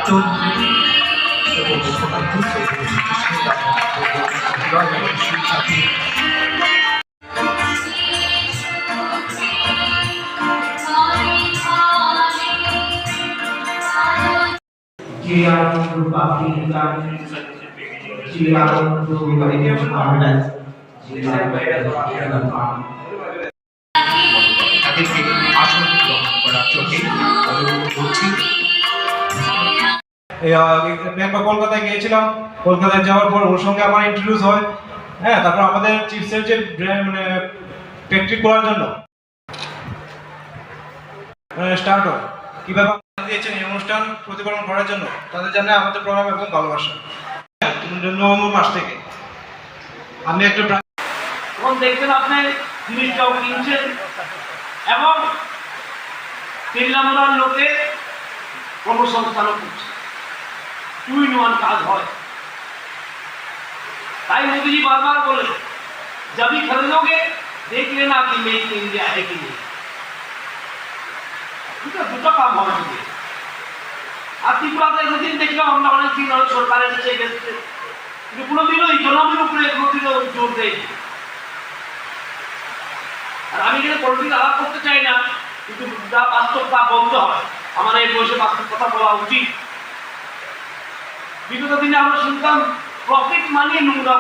একদল যে আনন্দ পাখির গান, যে আনন্দ আমরা যে তাদেরকে আসন গ্রহণ করার জন্যে অনুরোধ করছি। কলকাতায় গিয়েছিলাম, কলকাতায় যাওয়ার পর ওর সঙ্গে আমার ইন্ট্রোডিউস হয়। হ্যাঁ, তারপর আমাদের চিপসের যে মানে ফ্যাক্টরি করার জন্য স্টার্ট হয়। কীভাবে দিয়েছেন এই অনুষ্ঠান প্রতিপালন করার জন্য, তাদের জন্য আমাদের প্রোগ্রাম এবং ভালোবাসা। নভেম্বর মাস থেকে আমি একটা তখন দেখবেন আপনি জিনিসটাও কিনছেন এবং তেলিয়ামুড়ার লোকে কর্মসংস্থানও করছে, 2 in 1 কাজ হয়। তাই मोदी बार-बार बोले जब भी खरीदोगे देख लेना कि मेक इन इंडिया है कि नहीं। দুটো কাম হবে যদি আর ত্রিপুরাতে এতদিন দেখলাম আমরা অনেকদিন ধরে সরকার এসেছে গেছে, কিন্তু কোনোদিনও ইকোনমির উপরে কোনোদিনও জোর দেয়নি। আর আমি এখানে পলিটিক্স আলাপ করতে চাই না, কিন্তু যা বাস্তব তা বলতে হয়। আমার এই বয়সে বাস্তব কথা বলা উচিত। বিগত দিনে আমরা শুনতাম প্রফিট মানিয়ে নোংরা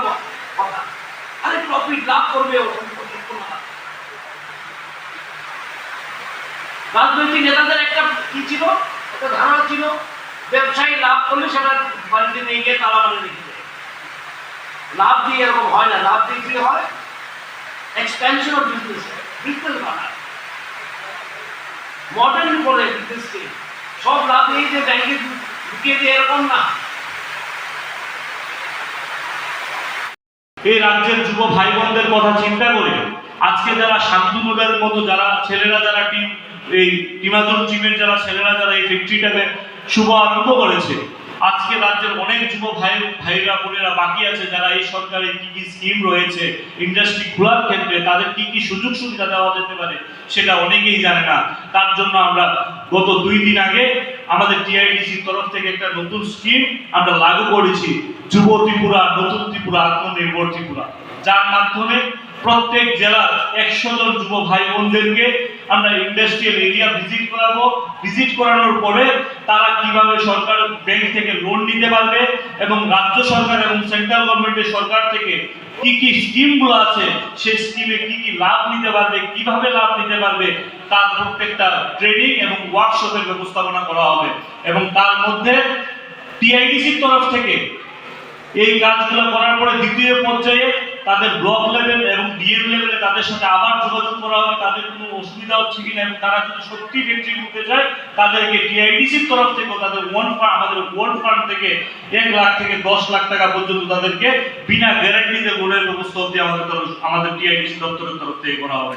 কথা। আরে প্রফিট লাভ করবে রাজনৈতিক নেতাদের একটা কি ছিল, একটা ধারণা ছিল ব্যবসায়ী লাভ করলে সেটা বাড়িতে নিয়ে গিয়ে তালা মানে রেখে দেয়। লাভ দিয়ে এরকম হয় না, লাভ দিয়ে হয় এক্সপেনশন অফ বিজনেস, বিজনেস বাড়ায় মডার্ন করে বিজনেসকে। সব লাভ নিয়ে যে ব্যাংকে ঢুকিয়ে দিয়ে এরকম না। এই রাজ্যের যুব ভাই বোনদের কথা চিন্তা করে আজকে যারা শান্তনুদের মতো যারা ছেলেরা যারা এই টিমাজন টিমের যারা ছেলেরা যারা এই ফ্যাক্টরিটাকে শুভ আরম্ভ করেছে, আজকে রাজ্যের অনেক যুব ভাইরা বোনেরা বাকি আছে যারা এই সরকারের কি কি স্কিম রয়েছে ইন্ডাস্ট্রি খোলার ক্ষেত্রে তাদের কি কি সুযোগ সুবিধা দেওয়া যেতে পারে সেটা অনেকেই জানে না। তার জন্য আমরা গত 2 দিন আগে আমাদের টিআইডিসির তরফ থেকে একটা নতুন স্কিম আমরা লাগু করেছি, যুব ত্রিপুরা নতুন ত্রিপুরা আত্মনির্ভর ত্রিপুরা, যার মাধ্যমে প্রত্যেক জেলার 100 জন যুব ভাই বোনদেরকে আমরা ইন্ডাস্ট্রিয়াল এরিয়া ভিজিট করাবো। ভিজিট করানোর পরে তারা কিভাবে সরকার ব্যাংক থেকে লোন নিতে পারবে এবং রাজ্য সরকার এবং সেন্ট্রাল গভর্নমেন্টের সরকার থেকে কি কি স্কিমগুলো আছে সেই স্কিমে কি কি লাভ নিতে পারবে, কিভাবে লাভ নিতে পারবে তার প্রত্যেকটা ট্রেনিং এবং ওয়ার্কশপের ব্যবস্থাপনা করা হবে। এবং তার মধ্যে টিআইডিসির তরফ থেকে এই কাজগুলো করার পরে দ্বিতীয় পর্যায়ে তাদের ব্লক লেভেল এবং ডিএম লেভেলে তাদের সাথে আবার যোগাযোগ করা হবে, তাদের কোনো অসুবিধা হচ্ছে কিনা এবং তারা যদি সত্যি ফ্যাক্টরি করতে চায় তাদেরকে টিআইডিসির তরফ থেকে তাদের আমাদের ওয়ান ফান্ড থেকে 1 লাখ থেকে 10 লাখ টাকা পর্যন্ত তাদেরকে বিনা গ্যারান্টিতে লোনের ব্যবস্থা অবধি আমাদের টিআইডিসি দপ্তরের তরফ থেকে করা হবে।